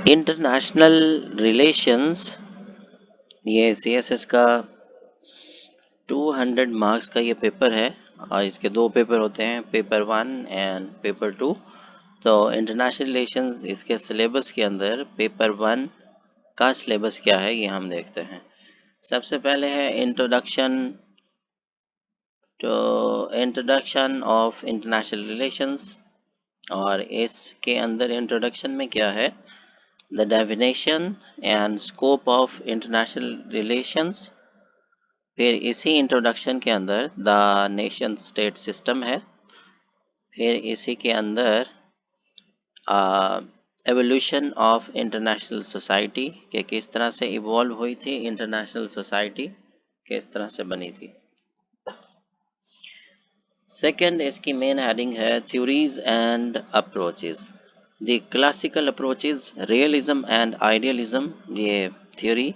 International relations, ये CSS का 200 marks का ये पेपर है और इसके दो पेपर होते हैं, पेपर 1 एंड पेपर 2। तो इंटरनेशनल रिलेशंस इसके सिलेबस के अंदर पेपर 1 का सिलेबस क्या है ये हम देखते हैं। सबसे पहले है इंट्रोडक्शन ऑफ इंटरनेशनल रिलेशंस, और इसके अंदर इंट्रोडक्शन में क्या है, the definition and scope of international relations. फिर इसी इंट्रोडक्शन के अंदर द नेशन स्टेट सिस्टम है। फिर इसी के अंदर एवोल्यूशन ऑफ इंटरनेशनल सोसाइटी, कि किस तरह से इवॉल्व हुई थी इंटरनेशनल सोसाइटी, किस तरह से बनी थी। सेकंड, इसकी मेन हेडिंग है theories and approaches. The classical approaches, realism and idealism, ये theory.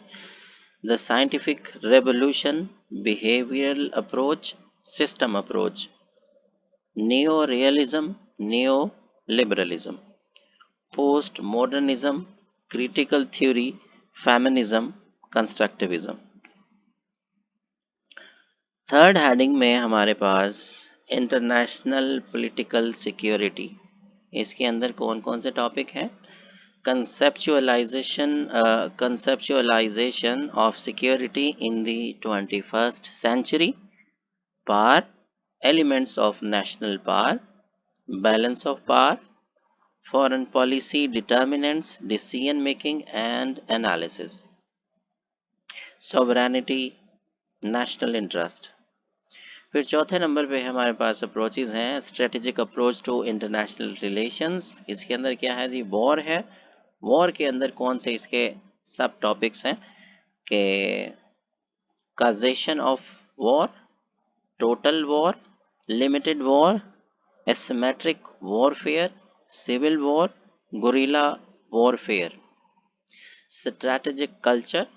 The scientific revolution, behavioural approach, system approach. Neo realism, neo liberalism. Post modernism, critical theory, feminism, constructivism. Third heading में हमारे पास international political security. इसके अंदर कौन कौन से topic हैं, conceptualization of security in the 21st century, power, elements of national power, balance of power, foreign policy determinants, decision making and analysis, sovereignty, national interest। फिर चौथे नंबर पे हमारे पास अप्रोचेज हैं, strategic approach to international relations. इसके अंदर क्या है जी, वॉर है। वॉर के अंदर कौन से इसके सब टॉपिक्स हैं, कि causation of war, total war, limited war, asymmetric warfare, civil war, guerrilla warfare, strategic culture.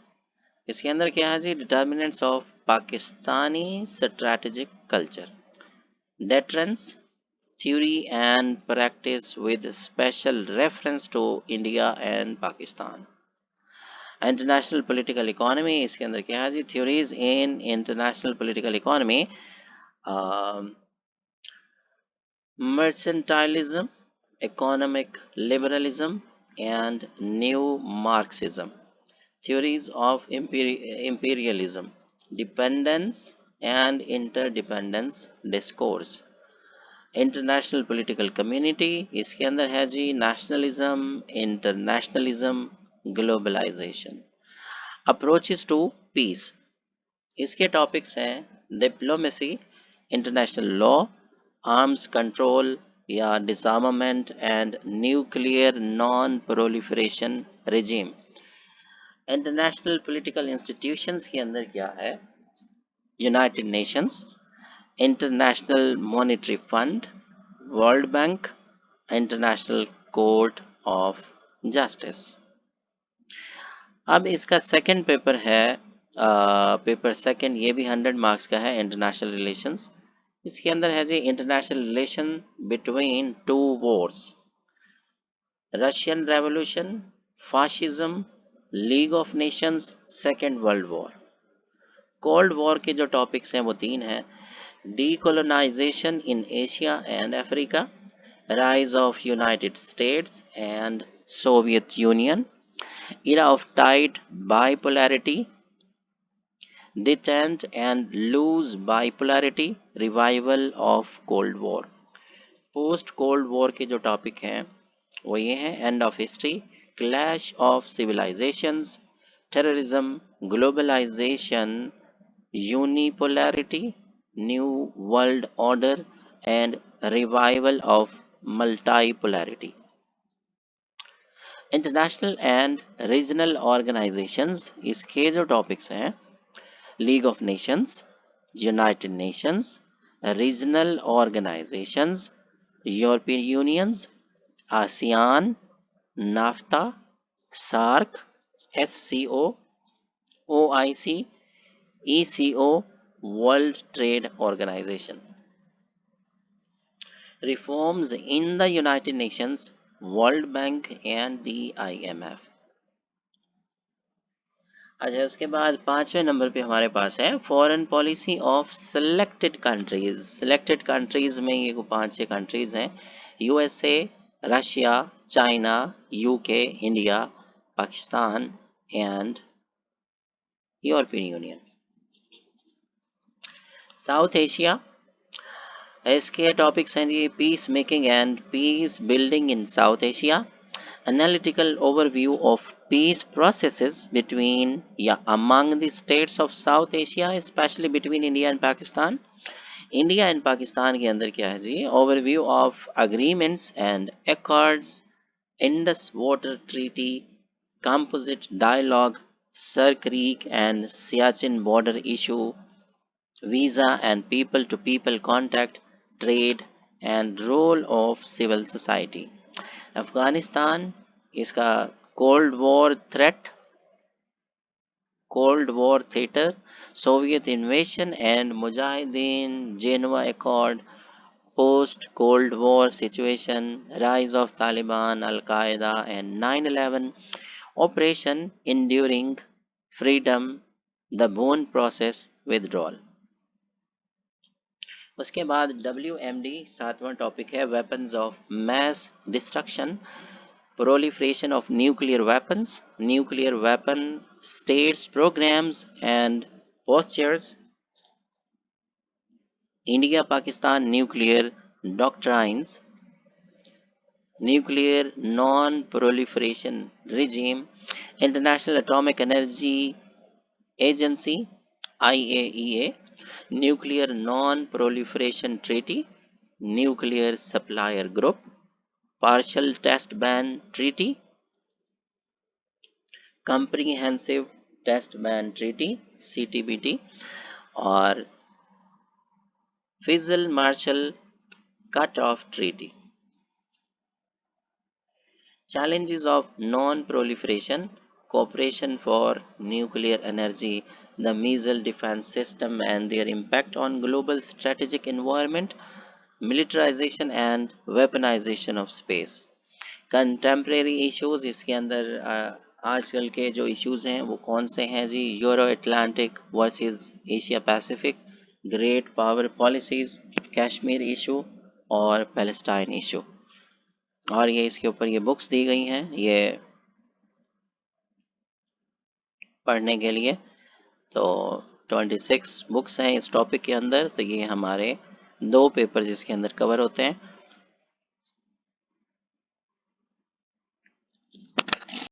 इसके अंदर क्या है जी, determinants of Pakistani strategic culture, deterrence, theory and practice with special reference to India and Pakistan. International political economy, इसके अंदर क्या है जी, theories in international political economy, mercantilism, economic liberalism, and new Marxism, theories of imperialism, dependence and interdependence discourse, international political community. इसके अंदर है जी nationalism, internationalism, globalisation, approaches to peace. इसके टॉपिक्स हैं diplomacy, international law, arms control या disarmament and nuclear non proliferation regime. International political institutions के अंदर क्या है, United Nations, International Monetary Fund, World Bank, International Court of Justice. अब इसका second paper है, पेपर सेकंड, ये भी 100 मार्क्स का है, इंटरनेशनल रिलेशंस। इसके अंदर है जी international relation between two wars, Russian revolution, fascism, League of Nations, second World War. Cold War के जो टॉपिक्स हैं वो तीन हैं, decolonisation in Asia and Africa, rise of United States and Soviet Union, era of tight bipolarity, detente and loose bipolarity, revival of Cold War। Post cold War के जो topic हैं वो ये हैं, end of history, clash of civilisations, terrorism, globalisation, unipolarity, new world order and revival of multipolarity. International and regional organisations, इसके जो topics हैं, League of Nations, United Nations, regional organisations, European unions, ASEAN, NAFTA, SAARC, SCO, OIC, ECO, World Trade Organisation. Reforms in the United Nations, World Bank and the IMF। अच्छा, उसके बाद 5वें number पे हमारे पास है foreign policy of selected countries. Selected countries में ये 5-6 कंट्रीज हैं: USA, Russia, China, UK, India, Pakistan and European Union. South Asia, इसके टॉपिक्स हैं जी peace making and peace building in South Asia, analytical overview of peace processes between among the states of South Asia, especially between India and Pakistan। India and Pakistan के अंदर क्या है जी, overview of agreements and accords, Indus water treaty, composite dialogue, Sir Creek and Siachen border issue, visa and people to people contact, trade and role of civil society। Afghanistan, इसका cold war threat, cold war theatre, Soviet invasion and mujahideen, Geneva accord, post cold war situation, rise of Taliban, al Qaeda and 9/11, operation enduring freedom, the Bonn process, withdrawal. उसके बाद WMD 7वां topic है weapons of mass destruction, proliferation of nuclear weapons, nuclear weapon states programs and postures, India Pakistan nuclear doctrines, nuclear non-proliferation regime, International Atomic Energy Agency IAEA, nuclear non-proliferation treaty, nuclear supplier group, partial test ban treaty, comprehensive test ban treaty CTBT, और fissile material cut off treaty. Challenges of non-proliferation, cooperation for nuclear energy, the missile defense system and their impact on global strategic environment, militarization and weaponization of space। Contemporary issues, इसके अंदर आजकल के जो issues हैं वो कौन से हैं जी, Euro Atlantic versus Asia Pacific, great power policies, Kashmir issue और पैलेस्टाइन इशू। और ये इसके ऊपर ये बुक्स दी गई हैं ये पढ़ने के लिए। तो 26 बुक्स हैं इस टॉपिक के अंदर। तो ये हमारे 2 पेपर जिसके अंदर कवर होते हैं।